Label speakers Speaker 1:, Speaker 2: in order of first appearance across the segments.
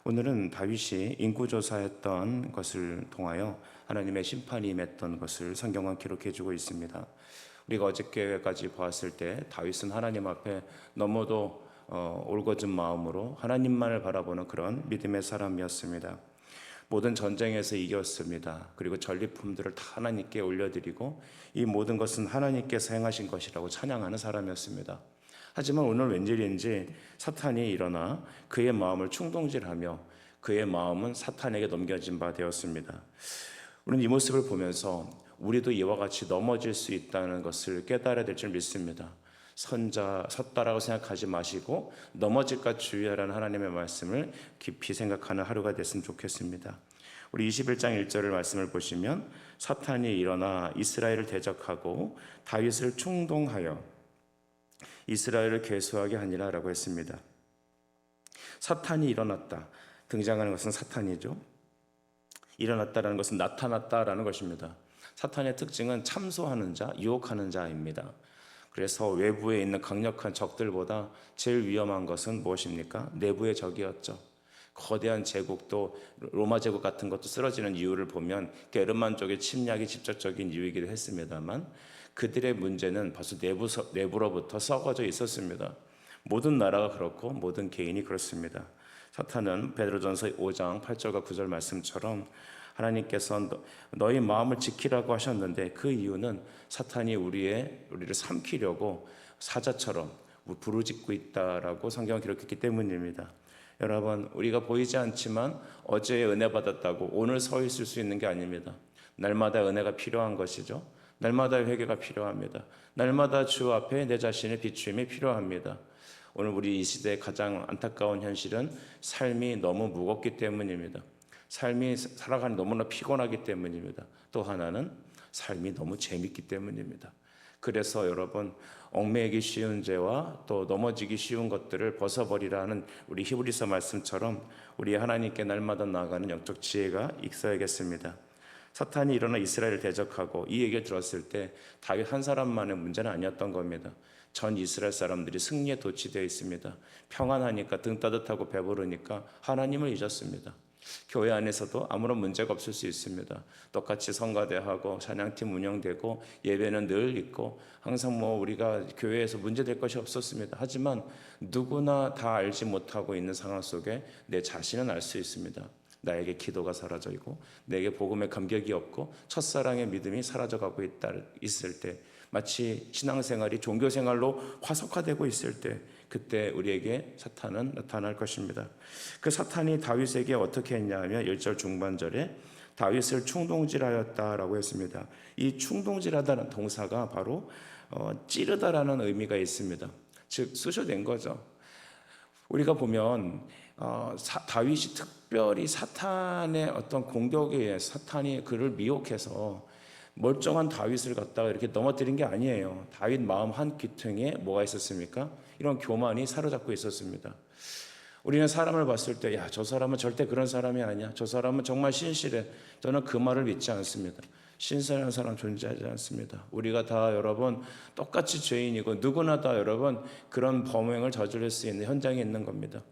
Speaker 1: 오늘은 다윗이 인구조사했던 것을 통하여 하나님의 심판이 임했던 것을 성경은 기록해주고 있습니다. 우리가 어저께까지 보았을 때 다윗은 하나님 앞에 너무도 올곧은 마음으로 하나님만을 바라보는 그런 믿음의 사람이었습니다. 모든 전쟁에서 이겼습니다. 그리고 전리품들을 다 하나님께 올려드리고 이 모든 것은 하나님께서 행하신 것이라고 찬양하는 사람이었습니다. 하지만 오늘 웬일인지 사탄이 일어나 그의 마음을 충동질하며 그의 마음은 사탄에게 넘겨진 바 되었습니다. 우리는 이 모습을 보면서 우리도 이와 같이 넘어질 수 있다는 것을 깨달아야 될 줄 믿습니다. 섰다라고 생각하지 마시고 넘어질까 주의하라는 하나님의 말씀을 깊이 생각하는 하루가 됐으면 좋겠습니다. 우리 21장 1절을 말씀을 보시면 사탄이 일어나 이스라엘을 대적하고 다윗을 충동하여 이스라엘을 괴수하게 하니라 라고 했습니다. 사탄이 일어났다. 등장하는 것은 사탄이죠. 일어났다라는 것은 나타났다라는 것입니다. 사탄의 특징은 참소하는 자, 유혹하는 자입니다. 그래서 외부에 있는 강력한 적들보다 제일 위험한 것은 무엇입니까? 내부의 적이었죠. 거대한 제국도 로마 제국 같은 것도 쓰러지는 이유를 보면 게르만 쪽의 침략이 직접적인 이유이기도 했습니다만 그들의 문제는 벌써 내부로부터 썩어져 있었습니다. 모든 나라가 그렇고 모든 개인이 그렇습니다. 사탄은 베드로전서 5장 8절과 9절 말씀처럼 하나님께서 너희 마음을 지키라고 하셨는데 그 이유는 사탄이 우리를 삼키려고 사자처럼 부르짖고 있다라고 성경은 기록했기 때문입니다. 여러분, 우리가 보이지 않지만 어제 은혜 받았다고 오늘 서 있을 수 있는 게 아닙니다. 날마다 은혜가 필요한 것이죠. 날마다 회개가 필요합니다. 날마다 주 앞에 내 자신의 비추임이 필요합니다. 오늘 우리 이 시대의 가장 안타까운 현실은 삶이 너무 무겁기 때문입니다. 삶이 살아가는 너무나 피곤하기 때문입니다. 또 하나는 삶이 너무 재밌기 때문입니다. 그래서 여러분, 얽매이기 쉬운 죄와 또 넘어지기 쉬운 것들을 벗어버리라는 우리 히브리서 말씀처럼 우리 하나님께 날마다 나아가는 영적 지혜가 있어야겠습니다. 사탄이 일어나 이스라엘을 대적하고 이 얘기를 들었을 때 다윗 한 사람만의 문제는 아니었던 겁니다. 전 이스라엘 사람들이 승리에 도취되어 있습니다. 평안하니까, 등 따뜻하고 배부르니까 하나님을 잊었습니다. 교회 안에서도 아무런 문제가 없을 수 있습니다. 똑같이 성가대하고 찬양팀 운영되고 예배는 늘 있고 항상 우리가 교회에서 문제될 것이 없었습니다. 하지만 누구나 다 알지 못하고 있는 상황 속에 내 자신은 알 수 있습니다. 나에게 기도가 사라져 있고 내게 복음의 감격이 없고 첫사랑의 믿음이 사라져가고 있을 때, 마치 신앙생활이 종교생활로 화석화되고 있을 때, 그때 우리에게 사탄은 나타날 것입니다. 그 사탄이 다윗에게 어떻게 했냐면 1절 중반절에 다윗을 충동질하였다라고 했습니다. 이 충동질하다는 동사가 바로 찌르다라는 의미가 있습니다. 즉 쑤셔댄 거죠. 우리가 보면 다윗이 특별히 사탄의 어떤 공격에 의해 사탄이 그를 미혹해서 멀쩡한 다윗을 갖다가 이렇게 넘어뜨린 게 아니에요. 다윗 마음 한 귀퉁이에 뭐가 있었습니까? 이런 교만이 사로잡고 있었습니다. 우리는 사람을 봤을 때, 야, 저 사람은 절대 그런 사람이 아니야. 저 사람은 정말 신실해. 저는 그 말을 믿지 않습니다. 신실한 사람 존재하지 않습니다. 우리가 다 여러분 똑같이 죄인이고 누구나 다 여러분 그런 범행을 저지를 수 있는 현장에 있는 겁니다.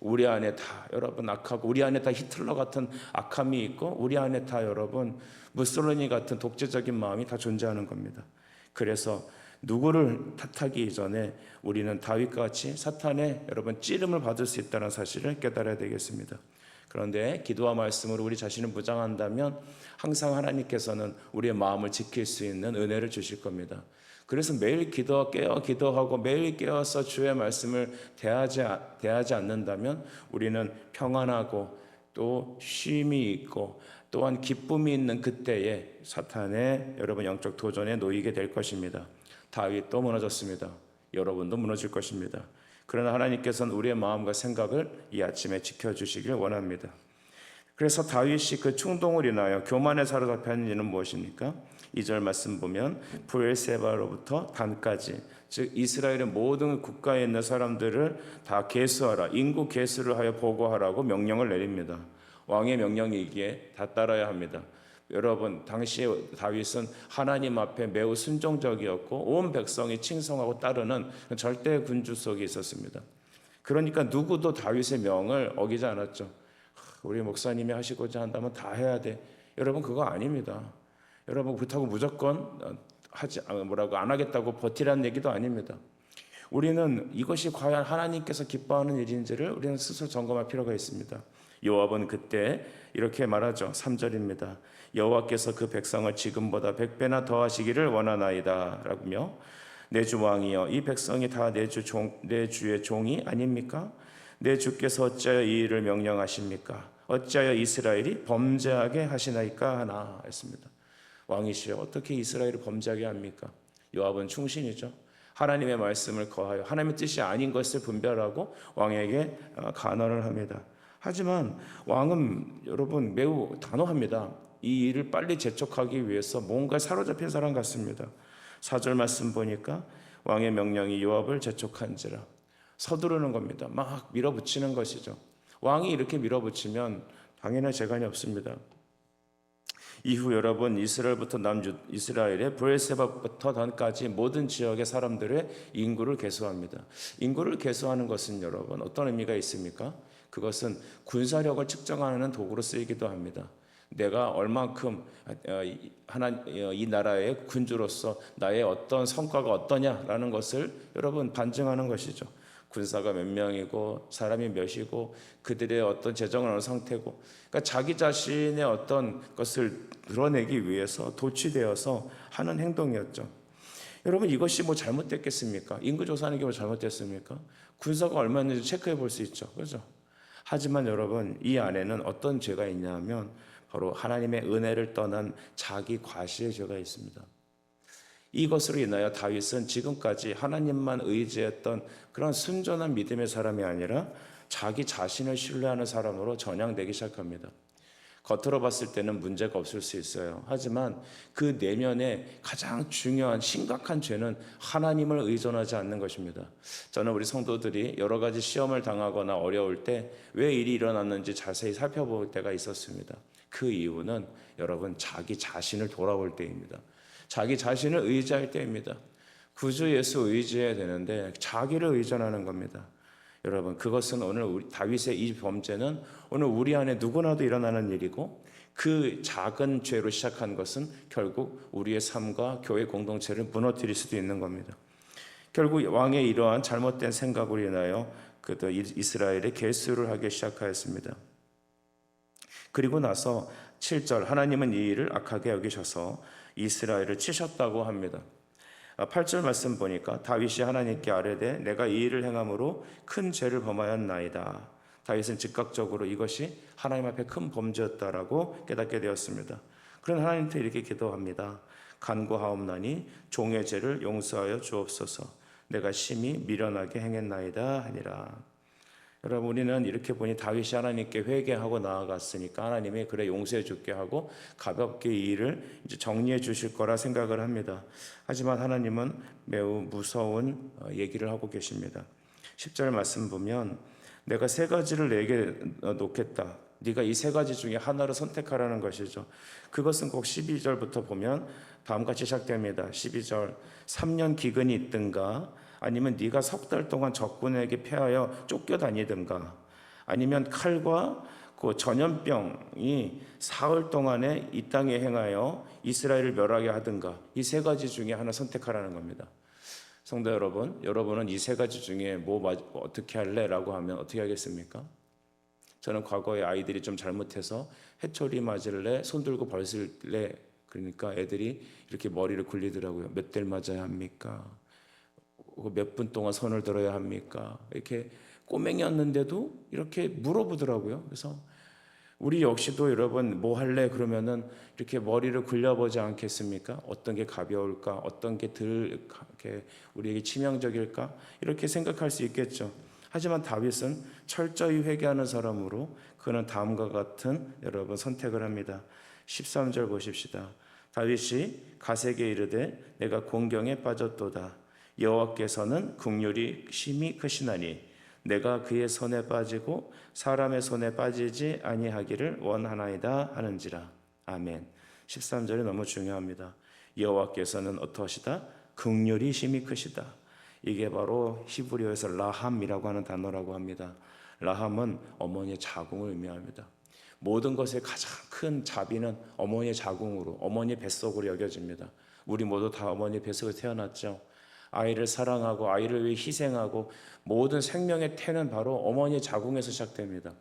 Speaker 1: 우리 안에 다 여러분 악하고 우리 안에 다 히틀러 같은 악함이 있고 우리 안에 다 여러분 무솔리니 같은 독재적인 마음이 다 존재하는 겁니다. 그래서 누구를 탓하기 이전에 우리는 다윗과 같이 사탄의 여러분 찌름을 받을 수 있다는 사실을 깨달아야 되겠습니다. 그런데 기도와 말씀으로 우리 자신을 무장한다면 항상 하나님께서는 우리의 마음을 지킬 수 있는 은혜를 주실 겁니다. 그래서 매일 기도하고 매일 깨어서 주의 말씀을 대하지 않는다면 우리는 평안하고 또 쉼이 있고 또한 기쁨이 있는 그때에 사탄의 여러분 영적 도전에 놓이게 될 것입니다. 다윗도 무너졌습니다. 여러분도 무너질 것입니다. 그러나 하나님께서는 우리의 마음과 생각을 이 아침에 지켜주시길 원합니다. 그래서 다윗이 그 충동을 인하여 교만에 사로잡힌 이는 무엇입니까? 2절 말씀 보면 브엘세바로부터 단까지, 즉 이스라엘의 모든 국가에 있는 사람들을 다 계수하라, 인구 계수를 하여 보고하라고 명령을 내립니다. 왕의 명령이기에 다 따라야 합니다. 여러분, 당시에 다윗은 하나님 앞에 매우 순종적이었고 온 백성이 칭송하고 따르는 절대 군주 속에 있었습니다. 그러니까 누구도 다윗의 명을 어기지 않았죠. 우리 목사님이 하시고자 한다면 다 해야 돼. 여러분 그거 아닙니다. 여러분 그렇다고 무조건 안 하겠다고 버티라는 얘기도 아닙니다. 우리는 이것이 과연 하나님께서 기뻐하는 일인지를 우리는 스스로 점검할 필요가 있습니다. 요압은 그때 이렇게 말하죠. 3절입니다. 여호와께서 그 백성을 지금보다 100배나 더하시기를 원하나이다 라고며, 내 주 왕이여, 이 백성이 다 내 주의 종이 아닙니까? 내 주께서 어찌하여 이 일을 명령하십니까? 어찌하여 이스라엘이 범죄하게 하시나이까 하나 했습니다. 왕이시여, 어떻게 이스라엘을 범죄하게 합니까? 요압은 충신이죠. 하나님의 말씀을 거하여 하나님의 뜻이 아닌 것을 분별하고 왕에게 간언을 합니다. 하지만 왕은 여러분 매우 단호합니다. 이 일을 빨리 재촉하기 위해서 뭔가 사로잡힌 사람 같습니다. 4절 말씀 보니까 왕의 명령이 요압을 재촉한지라, 서두르는 겁니다. 막 밀어붙이는 것이죠. 왕이 이렇게 밀어붙이면 당연히 재간이 없습니다. 이후 여러분, 이스라엘부터 이스라엘의 브엘세바부터 단까지 모든 지역의 사람들의 인구를 계수합니다. 인구를 계수하는 것은 여러분 어떤 의미가 있습니까? 그것은 군사력을 측정하는 도구로 쓰이기도 합니다. 내가 얼만큼 이 나라의 군주로서 나의 어떤 성과가 어떠냐라는 것을 여러분 반증하는 것이죠. 군사가 몇 명이고 사람이 몇이고 그들의 어떤 재정은 어느 상태고, 그러니까 자기 자신의 어떤 것을 드러내기 위해서 도취되어서 하는 행동이었죠. 여러분 이것이 뭐 잘못됐겠습니까? 인구 조사하는 게 뭐 잘못됐습니까? 군사가 얼마인지 체크해 볼 수 있죠. 그렇죠? 하지만 여러분 이 안에는 어떤 죄가 있냐면 바로 하나님의 은혜를 떠난 자기 과시의 죄가 있습니다. 이것으로 인하여 다윗은 지금까지 하나님만 의지했던 그런 순전한 믿음의 사람이 아니라 자기 자신을 신뢰하는 사람으로 전향되기 시작합니다. 겉으로 봤을 때는 문제가 없을 수 있어요. 하지만 그 내면의 가장 중요한 심각한 죄는 하나님을 의존하지 않는 것입니다. 저는 우리 성도들이 여러 가지 시험을 당하거나 어려울 때 왜 일이 일어났는지 자세히 살펴볼 때가 있었습니다. 그 이유는 여러분 자기 자신을 돌아볼 때입니다. 자기 자신을 의지할 때입니다. 구주 예수 의지해야 되는데 자기를 의존하는 겁니다. 여러분 그것은 오늘 다윗의 이 범죄는 오늘 우리 안에 누구나도 일어나는 일이고, 그 작은 죄로 시작한 것은 결국 우리의 삶과 교회 공동체를 무너뜨릴 수도 있는 겁니다. 결국 왕의 이러한 잘못된 생각으로 인하여 그도 이스라엘의 계수를 하기 시작하였습니다. 그리고 나서 7절, 하나님은 이 일을 악하게 여기셔서 이스라엘을 치셨다고 합니다. 8절 말씀 보니까 다윗이 하나님께 아뢰되 내가 이 일을 행함으로 큰 죄를 범하였나이다. 다윗은 즉각적으로 이것이 하나님 앞에 큰 범죄였다라고 깨닫게 되었습니다. 그런 하나님께 이렇게 기도합니다. 간구하옵나니 종의 죄를 용서하여 주옵소서. 내가 심히 미련하게 행했나이다 하니라. 여러분 우리는 이렇게 보니 다윗이 하나님께 회개하고 나아갔으니까 하나님이 그래 용서해 줄게 하고 가볍게 이 일을 이제 정리해 주실 거라 생각을 합니다. 하지만 하나님은 매우 무서운 얘기를 하고 계십니다. 10절 말씀 보면 내가 세 가지를 내게 놓겠다. 네가 이 세 가지 중에 하나를 선택하라는 것이죠. 그것은 꼭 12절부터 보면 다음같이 시작됩니다. 12절 3년 기근이 있든가, 아니면 네가 석 달 동안 적군에게 패하여 쫓겨다니든가, 아니면 칼과 그 전염병이 사흘 동안에 이 땅에 행하여 이스라엘을 멸하게 하든가, 이 세 가지 중에 하나 선택하라는 겁니다. 성도 여러분, 여러분은 이 세 가지 중에 어떻게 할래? 라고 하면 어떻게 하겠습니까? 저는 과거에 아이들이 좀 잘못해서 해초리 맞을래? 손 들고 벌쓸래? 그러니까 애들이 이렇게 머리를 굴리더라고요. 몇 대를 맞아야 합니까? 몇 분 동안 손을 들어야 합니까? 이렇게 꼬맹이였는데도 이렇게 물어보더라고요. 그래서 우리 역시도 여러분 뭐 할래? 그러면은 이렇게 머리를 굴려보지 않겠습니까? 어떤 게 가벼울까? 어떤 게 덜 우리에게 치명적일까? 이렇게 생각할 수 있겠죠. 하지만 다윗은 철저히 회개하는 사람으로 그는 다음과 같은 여러분 선택을 합니다. 13절 보십시다. 다윗이 갓에게 이르되 내가 공경에 빠졌도다. 여호와께서는 긍휼이 심히 크시나니 내가 그의 손에 빠지고 사람의 손에 빠지지 아니하기를 원하나이다 하는지라. 아멘. 13절이 너무 중요합니다. 여호와께서는 어떠하시다? 긍휼이 심히 크시다. 이게 바로 히브리어에서 라함이라고 하는 단어라고 합니다. 라함은 어머니의 자궁을 의미합니다. 모든 것의 가장 큰 자비는 어머니의 자궁으로, 어머니의 뱃속으로 여겨집니다. 우리 모두 다 어머니의 뱃속에 태어났죠. 아이를 사랑하고 아이를 위해 희생하고 모든 생명의 태는 바로 어머니의 자궁에서 시작됩니다.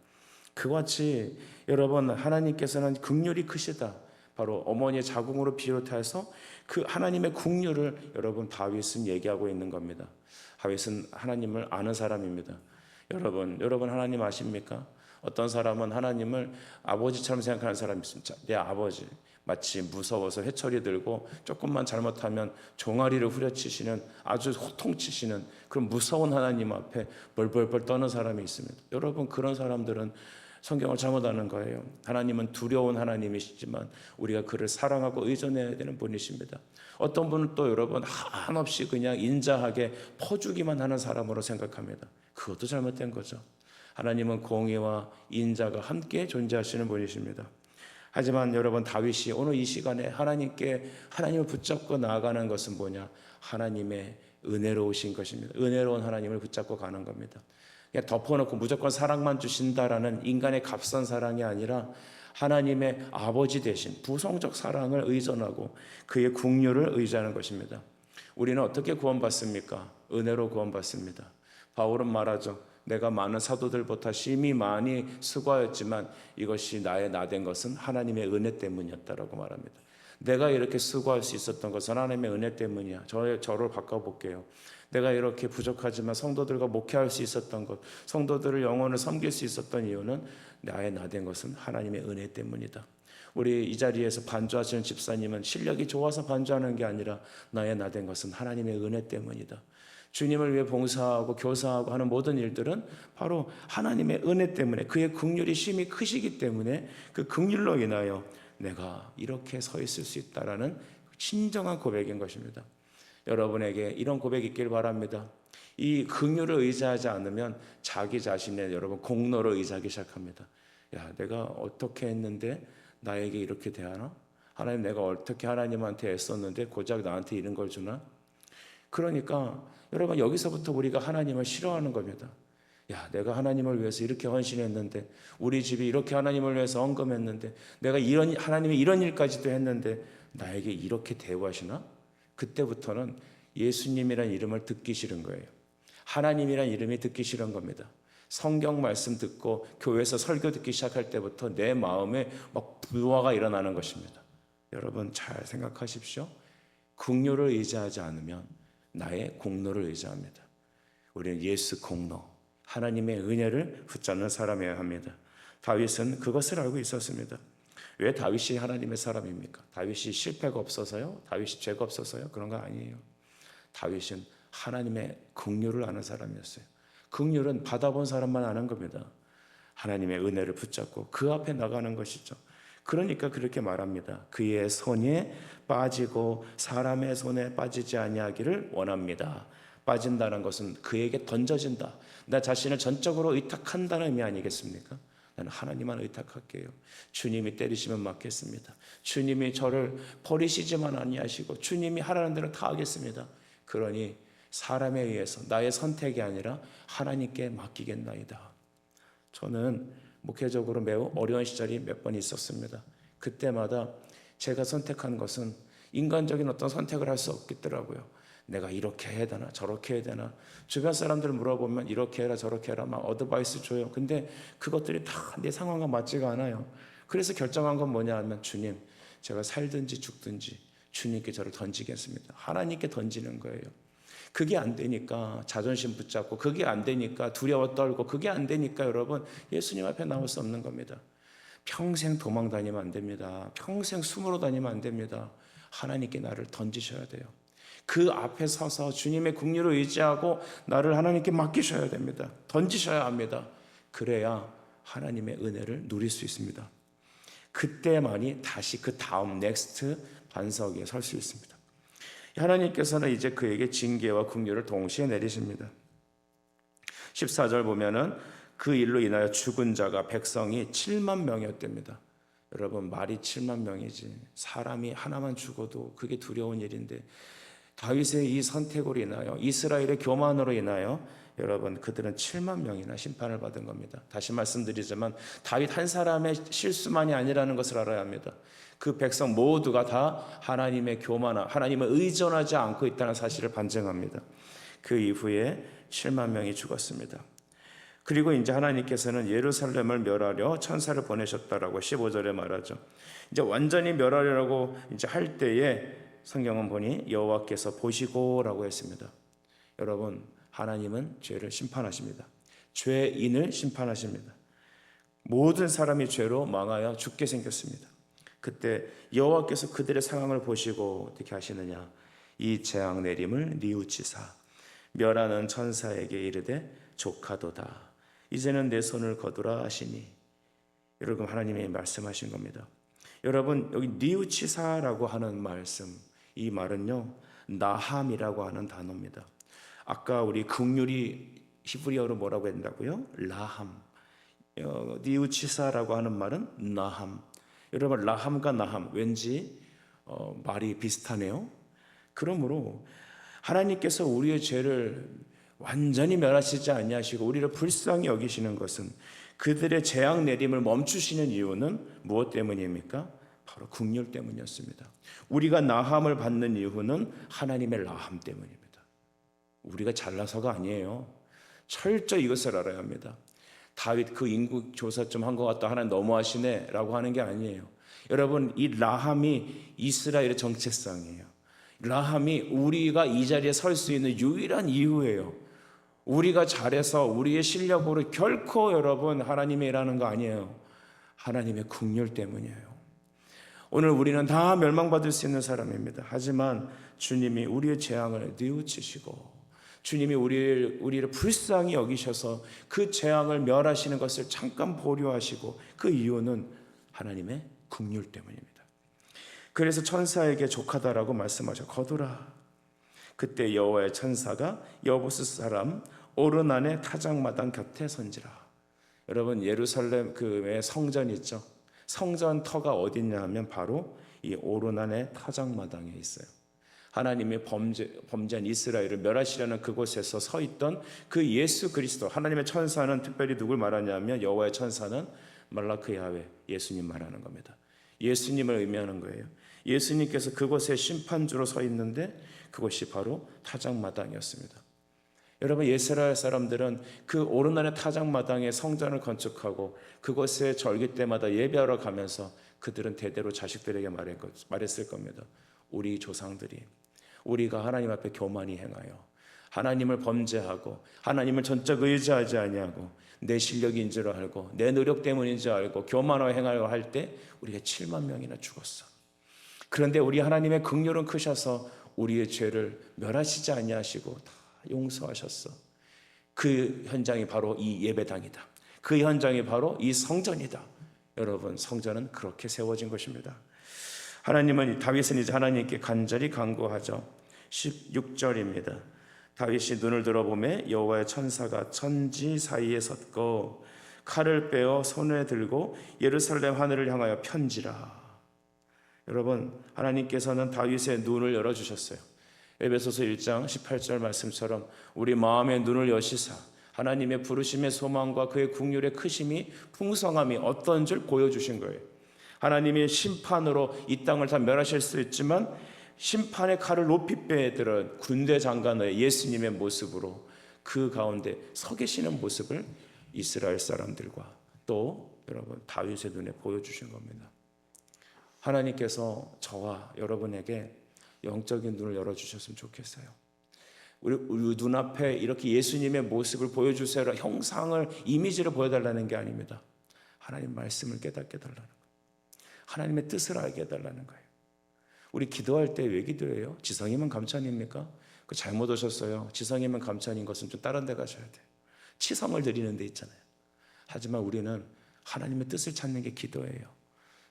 Speaker 1: 그같이 여러분, 하나님께서는 긍휼이 크시다. 바로 어머니의 자궁으로 비롯해서 그 하나님의 긍휼을 여러분 다윗은 얘기하고 있는 겁니다. 다윗은 하나님을 아는 사람입니다. 여러분 하나님 아십니까? 어떤 사람은 하나님을 아버지처럼 생각하는 사람이 있습니다. 내 아버지, 마치 무서워서 회초리 들고 조금만 잘못하면 종아리를 후려치시는, 아주 호통치시는 그런 무서운 하나님 앞에 벌벌벌 떠는 사람이 있습니다. 여러분, 그런 사람들은 성경을 잘못 아는 거예요. 하나님은 두려운 하나님이시지만 우리가 그를 사랑하고 의존해야 되는 분이십니다. 어떤 분은 또 여러분 한없이 그냥 인자하게 퍼주기만 하는 사람으로 생각합니다. 그것도 잘못된 거죠. 하나님은 공의와 인자가 함께 존재하시는 분이십니다. 하지만 여러분, 다윗이 오늘 이 시간에 하나님을 붙잡고 나아가는 것은 뭐냐? 하나님의 은혜로우신 것입니다. 은혜로운 하나님을 붙잡고 가는 겁니다. 그냥 덮어놓고 무조건 사랑만 주신다라는 인간의 값싼 사랑이 아니라 하나님의 아버지 대신 부성적 사랑을 의존하고 그의 긍휼을 의지하는 것입니다. 우리는 어떻게 구원받습니까? 은혜로 구원받습니다. 바울은 말하죠. 내가 많은 사도들보다 심히 많이 수고하였지만 이것이 나의 나된 것은 하나님의 은혜 때문이었다라고 말합니다. 내가 이렇게 수고할 수 있었던 것은 하나님의 은혜 때문이야. 저를 바꿔볼게요. 내가 이렇게 부족하지만 성도들과 목회할 수 있었던 것, 성도들을 영혼을 섬길 수 있었던 이유는 나의 나된 것은 하나님의 은혜 때문이다. 우리 이 자리에서 반주하시는 집사님은 실력이 좋아서 반주하는 게 아니라 나의 나된 것은 하나님의 은혜 때문이다. 주님을 위해 봉사하고 교사하고 하는 모든 일들은 바로 하나님의 은혜 때문에, 그의 긍휼이 심히 크시기 때문에 그 긍휼로 인하여 내가 이렇게 서 있을 수 있다라는 진정한 고백인 것입니다. 여러분에게 이런 고백이 있길 바랍니다. 이 긍휼을 의지하지 않으면 자기 자신의 여러분 공로를 의지하기 시작합니다. 야, 내가 어떻게 했는데 나에게 이렇게 대하나? 하나님, 내가 어떻게 하나님한테 애썼는데 고작 나한테 이런 걸 주나? 그러니까 여러분, 여기서부터 우리가 하나님을 싫어하는 겁니다. 야, 내가 하나님을 위해서 이렇게 헌신했는데, 우리 집이 이렇게 하나님을 위해서 헌금했는데, 내가 하나님이 이런 일까지도 했는데 나에게 이렇게 대우하시나? 그때부터는 예수님이란 이름을 듣기 싫은 거예요. 하나님이란 이름이 듣기 싫은 겁니다. 성경 말씀 듣고 교회에서 설교 듣기 시작할 때부터 내 마음에 막 불화가 일어나는 것입니다. 여러분, 잘 생각하십시오. 긍휼을 의지하지 않으면 나의 공로를 의지합니다. 우리는 예수 공로, 하나님의 은혜를 붙잡는 사람이어야 합니다. 다윗은 그것을 알고 있었습니다. 왜 다윗이 하나님의 사람입니까? 다윗이 실패가 없어서요? 다윗이 죄가 없어서요? 그런 거 아니에요. 다윗은 하나님의 긍휼을 아는 사람이었어요. 긍휼은 받아본 사람만 아는 겁니다. 하나님의 은혜를 붙잡고 그 앞에 나가는 것이죠. 그러니까 그렇게 말합니다. 그의 손에 빠지고 사람의 손에 빠지지 아니하기를 원합니다. 빠진다는 것은 그에게 던져진다. 나 자신을 전적으로 의탁한다는 의미 아니겠습니까? 나는 하나님만 의탁할게요. 주님이 때리시면 맞겠습니다. 주님이 저를 버리시지만 아니하시고 주님이 하라는 대로 다 하겠습니다. 그러니 사람에 의해서 나의 선택이 아니라 하나님께 맡기겠나이다. 저는 목회적으로 매우 어려운 시절이 몇 번 있었습니다. 그때마다 제가 선택한 것은 인간적인 어떤 선택을 할 수 없겠더라고요. 내가 이렇게 해야 되나 저렇게 해야 되나, 주변 사람들 물어보면 이렇게 해라 저렇게 해라 막 어드바이스 줘요. 근데 그것들이 다 내 상황과 맞지가 않아요. 그래서 결정한 건 뭐냐 하면, 주님, 제가 살든지 죽든지 주님께 저를 던지겠습니다. 하나님께 던지는 거예요. 그게 안 되니까 자존심 붙잡고, 그게 안 되니까 두려워 떨고, 그게 안 되니까 여러분 예수님 앞에 나올 수 없는 겁니다. 평생 도망 다니면 안 됩니다. 평생 숨으로 다니면 안 됩니다. 하나님께 나를 던지셔야 돼요. 그 앞에 서서 주님의 긍휼을 의지하고 나를 하나님께 맡기셔야 됩니다. 던지셔야 합니다. 그래야 하나님의 은혜를 누릴 수 있습니다. 그때만이 다시 그 다음 넥스트 반석 위에 설 수 있습니다. 하나님께서는 이제 그에게 징계와 긍휼을 동시에 내리십니다. 14절 보면은 그 일로 인하여 죽은 자가 백성이 7만 명이었답니다. 여러분, 말이 7만 명이지 사람이 하나만 죽어도 그게 두려운 일인데 다윗의 이 선택으로 인하여, 이스라엘의 교만으로 인하여 여러분, 그들은 7만 명이나 심판을 받은 겁니다. 다시 말씀드리지만 다윗 한 사람의 실수만이 아니라는 것을 알아야 합니다. 그 백성 모두가 다 하나님의 교만함, 하나님을 의존하지 않고 있다는 사실을 반증합니다. 그 이후에 7만 명이 죽었습니다. 그리고 이제 하나님께서는 예루살렘을 멸하려 천사를 보내셨다라고 15절에 말하죠. 이제 완전히 멸하려고 이제 할 때에 성경은 보니 여호와께서 보시고라고 했습니다. 여러분, 하나님은 죄를 심판하십니다. 죄인을 심판하십니다. 모든 사람이 죄로 망하여 죽게 생겼습니다. 그때 여호와께서 그들의 상황을 보시고 어떻게 하시느냐? 이 재앙 내림을 뉘우치사 멸하는 천사에게 이르되 족하도다. 이제는 내 손을 거두라 하시니, 여러분, 하나님이 말씀하신 겁니다. 여러분, 여기 뉘우치사라고 하는 말씀, 이 말은요 나함이라고 하는 단어입니다. 아까 우리 긍휼이 히브리어로 뭐라고 했다고요? 라함. 뉘우치사라고 하는 말은 나함. 여러분, 라함과 나함 왠지 말이 비슷하네요. 그러므로 하나님께서 우리의 죄를 완전히 멸하시지 아니하시고 우리를 불쌍히 여기시는 것은, 그들의 재앙 내림을 멈추시는 이유는 무엇 때문입니까? 바로 긍휼 때문이었습니다. 우리가 나함을 받는 이유는 하나님의 라함 때문입니다. 우리가 잘나서가 아니에요. 철저히 이것을 알아야 합니다. 다윗 그 인구 조사 좀 한 것 같다, 하나님 너무하시네 라고 하는 게 아니에요. 여러분, 이 라함이 이스라엘의 정체성이에요. 라함이 우리가 이 자리에 설 수 있는 유일한 이유예요. 우리가 잘해서 우리의 실력으로 결코 여러분 하나님의 일하는 거 아니에요. 하나님의 긍휼 때문이에요. 오늘 우리는 다 멸망받을 수 있는 사람입니다. 하지만 주님이 우리의 재앙을 뉘우치시고 주님이 우리를 불쌍히 여기셔서 그 재앙을 멸하시는 것을 잠깐 보류하시고, 그 이유는 하나님의 긍휼 때문입니다. 그래서 천사에게 족하다라고 말씀하셔. 거두라. 그때 여호와의 천사가 여부스 사람 오르난의 타작마당 곁에 선지라. 여러분, 예루살렘 그 성전 있죠. 성전 터가 어디 있냐 하면 바로 이 오르난의 타작마당에 있어요. 하나님이 범죄한 이스라엘을 멸하시려는 그곳에서 서 있던 그 예수 그리스도, 하나님의 천사는 특별히 누굴 말하냐면 여호와의 천사는 말라크 야훼, 예수님 말하는 겁니다. 예수님을 의미하는 거예요. 예수님께서 그곳에 심판주로 서 있는데 그것이 바로 타작마당이었습니다. 여러분, 이스라엘 사람들은 그 오르난의 타작마당에 성전을 건축하고 그곳에 절기 때마다 예배하러 가면서 그들은 대대로 자식들에게 말했을 겁니다. 우리 조상들이 우리가 하나님 앞에 교만히 행하여 하나님을 범죄하고 하나님을 전적 의지하지 아니하고 내 실력인 줄 알고 내 노력 때문인 줄 알고 교만하게 행하려 할 때 우리가 7만 명이나 죽었어. 그런데 우리 하나님의 긍휼은 크셔서 우리의 죄를 멸하시지 아니하시고 다 용서하셨어. 그 현장이 바로 이 예배당이다. 그 현장이 바로 이 성전이다. 여러분, 성전은 그렇게 세워진 것입니다. 다윗은 이제 하나님께 간절히 간구하죠. 16절입니다. 다윗이 눈을 들어보매 여호와의 천사가 천지 사이에 섰고 칼을 빼어 손에 들고 예루살렘 하늘을 향하여 편지라. 여러분, 하나님께서는 다윗의 눈을 열어주셨어요. 에베소서 1장 18절 말씀처럼 우리 마음의 눈을 여시사 하나님의 부르심의 소망과 그의 긍휼의 크심이 풍성함이 어떤 줄 보여주신 거예요. 하나님이 심판으로 이 땅을 다 멸하실 수 있지만 심판의 칼을 높이 빼들은 군대 장관의 예수님의 모습으로 그 가운데 서 계시는 모습을 이스라엘 사람들과 또 여러분 다윗의 눈에 보여주신 겁니다. 하나님께서 저와 여러분에게 영적인 눈을 열어주셨으면 좋겠어요. 우리 눈앞에 이렇게 예수님의 모습을 보여주세요, 형상을, 이미지를 보여달라는 게 아닙니다. 하나님 말씀을 깨닫게 해달라는 거예요. 하나님의 뜻을 알게 해달라는 거예요. 우리 기도할 때 왜 기도해요? 지성이면 감찬입니까? 그 잘못 오셨어요. 지성이면 감찬인 것은 좀 다른 데 가셔야 돼요. 치성을 드리는 데 있잖아요. 하지만 우리는 하나님의 뜻을 찾는 게 기도예요.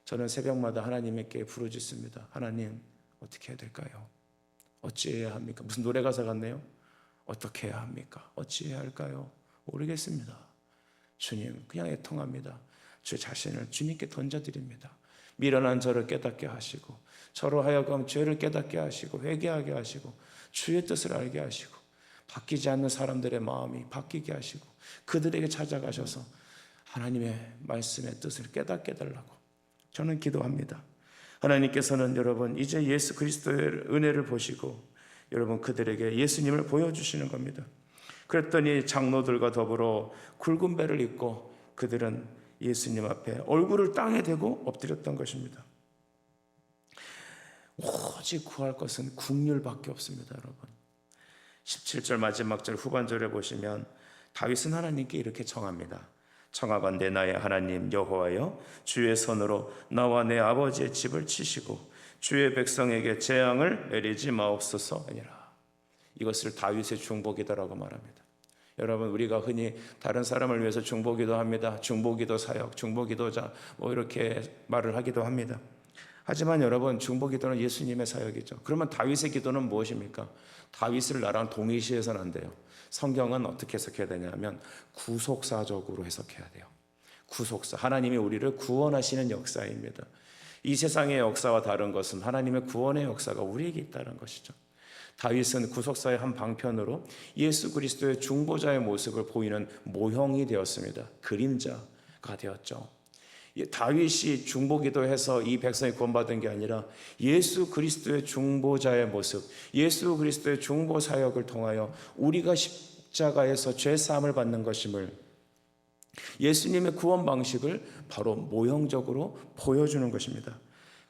Speaker 1: 저는 새벽마다 하나님께 부르짖습니다. 하나님, 어떻게 해야 될까요? 어찌해야 합니까? 무슨 노래 가사 같네요. 어떻게 해야 합니까? 어찌해야 할까요? 모르겠습니다. 주님, 그냥 애통합니다. 제 자신을 주님께 던져드립니다. 미련한 저를 깨닫게 하시고 저로 하여금 죄를 깨닫게 하시고 회개하게 하시고 주의 뜻을 알게 하시고 바뀌지 않는 사람들의 마음이 바뀌게 하시고 그들에게 찾아가셔서 하나님의 말씀의 뜻을 깨닫게 해달라고 저는 기도합니다. 하나님께서는 여러분 이제 예수 그리스도의 은혜를 보시고 여러분 그들에게 예수님을 보여주시는 겁니다. 그랬더니 장로들과 더불어 굵은 배를 입고 그들은 예수님 앞에 얼굴을 땅에 대고 엎드렸던 것입니다. 오직 구할 것은 국률밖에 없습니다. 여러분 17절 마지막 절 후반절에 보시면 다윗은 하나님께 이렇게 청합니다. 청하건대 나의 하나님 여호와여 주의 손으로 나와 내 아버지의 집을 치시고 주의 백성에게 재앙을 내리지 마옵소서 아니라. 이것을 다윗의 중보기도라고 말합니다. 여러분 우리가 흔히 다른 사람을 위해서 중보기도 합니다. 중보기도 사역, 중보기도자 이렇게 말을 하기도 합니다. 하지만 여러분 중보기도는 예수님의 사역이죠. 그러면 다윗의 기도는 무엇입니까? 다윗을 나랑 동일시해서는 안 돼요. 성경은 어떻게 해석해야 되냐면 구속사적으로 해석해야 돼요. 구속사, 하나님이 우리를 구원하시는 역사입니다. 이 세상의 역사와 다른 것은 하나님의 구원의 역사가 우리에게 있다는 것이죠. 다윗은 구속사의 한 방편으로 예수 그리스도의 중보자의 모습을 보이는 모형이 되었습니다. 그림자가 되었죠. 다윗이 중보기도해서 이 백성이 구원받은 게 아니라 예수 그리스도의 중보자의 모습, 예수 그리스도의 중보 사역을 통하여 우리가 십자가에서 죄 사함을 받는 것임을, 예수님의 구원 방식을 바로 모형적으로 보여주는 것입니다.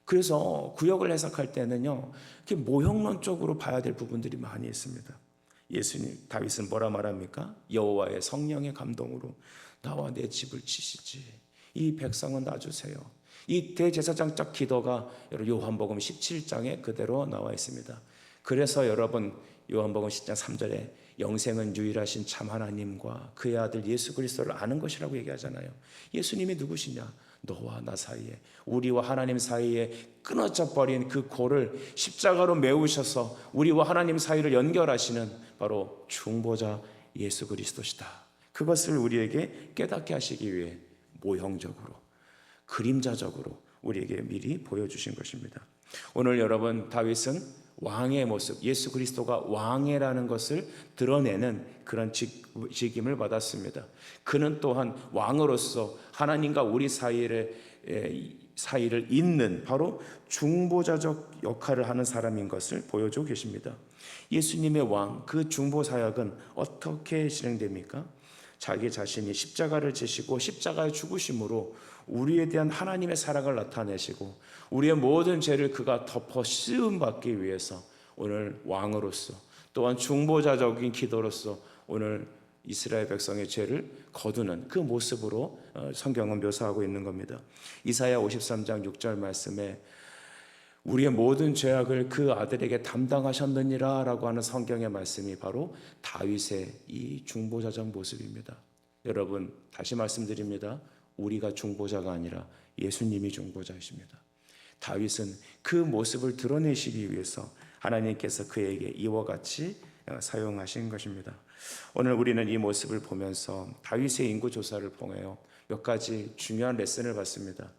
Speaker 1: 그래서 구역을 해석할 때는요, 이렇게 모형론적으로 봐야 될 부분들이 많이 있습니다. 다윗은 뭐라 말합니까? 여호와의 성령의 감동으로 나와 내 집을 치시지. 이 백성은 놔주세요. 이 대제사장적 기도가 요한복음 17장에 그대로 나와 있습니다. 그래서 여러분 요한복음 10장 3절에 영생은 유일하신 참 하나님과 그의 아들 예수 그리스도를 아는 것이라고 얘기하잖아요. 예수님이 누구시냐? 너와 나 사이에, 우리와 하나님 사이에 끊어져 버린 그 골을 십자가로 메우셔서 우리와 하나님 사이를 연결하시는 바로 중보자 예수 그리스도시다. 그것을 우리에게 깨닫게 하시기 위해 모형적으로, 그림자적으로 우리에게 미리 보여주신 것입니다. 오늘 여러분 다윗은 왕의 모습, 예수 그리스도가 왕이라는 것을 드러내는 그런 직임을 받았습니다. 그는 또한 왕으로서 하나님과 우리 사이를 잇는 바로 중보자적 역할을 하는 사람인 것을 보여주고 계십니다. 예수님의 왕, 그 중보 사역은 어떻게 진행됩니까? 자기 자신이 십자가를 지시고 십자가의 죽으심으로 우리에 대한 하나님의 사랑을 나타내시고 우리의 모든 죄를 그가 덮어 씌움 받기 위해서 오늘 왕으로서 또한 중보자적인 기도로서 오늘 이스라엘 백성의 죄를 거두는 그 모습으로 성경은 묘사하고 있는 겁니다. 이사야 53장 6절 말씀에 우리의 모든 죄악을 그 아들에게 담당하셨느니라 라고 하는 성경의 말씀이 바로 다윗의 이 중보자적 모습입니다. 여러분 다시 말씀드립니다. 우리가 중보자가 아니라 예수님이 중보자이십니다. 다윗은 그 모습을 드러내시기 위해서 하나님께서 그에게 이와 같이 사용하신 것입니다. 오늘 우리는 이 모습을 보면서 다윗의 인구조사를 통하여 몇 가지 중요한 레슨을 받습니다.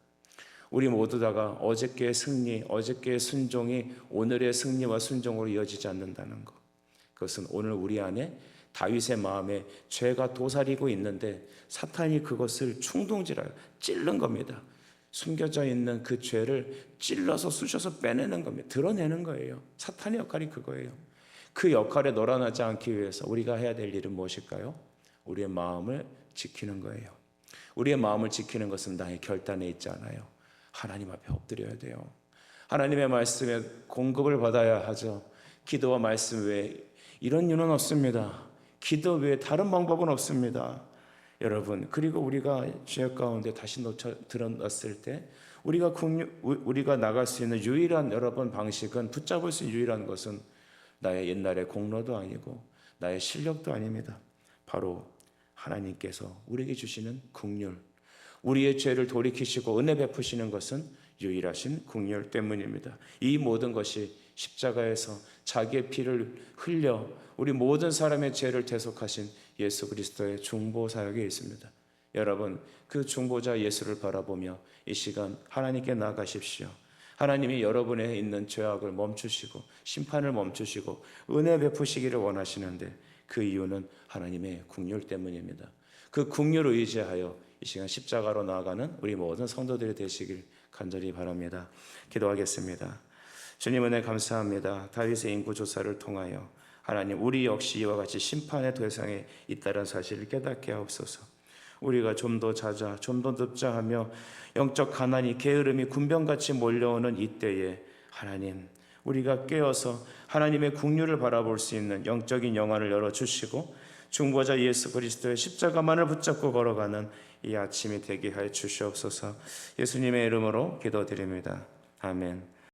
Speaker 1: 우리 모두 다가 어저께의 승리, 어저께의 순종이 오늘의 승리와 순종으로 이어지지 않는다는 것. 그것은 오늘 우리 안에 다윗의 마음에 죄가 도사리고 있는데 사탄이 그것을 충동질하여 찔른 겁니다. 숨겨져 있는 그 죄를 찔러서 쑤셔서 빼내는 겁니다. 드러내는 거예요. 사탄의 역할이 그거예요. 그 역할에 놀아나지 않기 위해서 우리가 해야 될 일은 무엇일까요? 우리의 마음을 지키는 거예요. 우리의 마음을 지키는 것은 나의 결단에 있지 않아요. 하나님 앞에 엎드려야 돼요. 하나님의 말씀에 공급을 받아야 하죠. 기도와 말씀 외에 이런 이유는 없습니다. 기도 외에 다른 방법은 없습니다. 여러분, 그리고 우리가 죄악 가운데 다시 드러났을 때 우리가 나갈 수 있는 유일한 여러분 방식은, 붙잡을 수 있는 유일한 것은 나의 옛날의 공로도 아니고 나의 실력도 아닙니다. 바로 하나님께서 우리에게 주시는 긍휼, 우리의 죄를 돌이키시고 은혜 베푸시는 것은 유일하신 긍휼 때문입니다. 이 모든 것이 십자가에서 자기의 피를 흘려 우리 모든 사람의 죄를 대속하신 예수 그리스도의 중보 사역에 있습니다. 여러분, 그 중보자 예수를 바라보며 이 시간 하나님께 나아가십시오. 하나님이 여러분의 있는 죄악을 멈추시고 심판을 멈추시고 은혜 베푸시기를 원하시는데 그 이유는 하나님의 긍휼 때문입니다. 그 긍휼을 의지하여 이 시간 십자가로 나아가는 우리 모든 성도들이 되시길 간절히 바랍니다. 기도하겠습니다. 주님 은혜 감사합니다. 다윗의 인구조사를 통하여 하나님, 우리 역시 이와 같이 심판의 대상에 있다는 사실을 깨닫게 하옵소서. 우리가 좀 더 자자, 좀 더 늙자 하며 영적 가난이 게으름이 군병같이 몰려오는 이때에 하나님, 우리가 깨어서 하나님의 긍휼을 바라볼 수 있는 영적인 영안을 열어주시고 중보자 예수 그리스도의 십자가만을 붙잡고 걸어가는 이 아침이 되게 하여 주시옵소서. 예수님의 이름으로 기도드립니다. 아멘.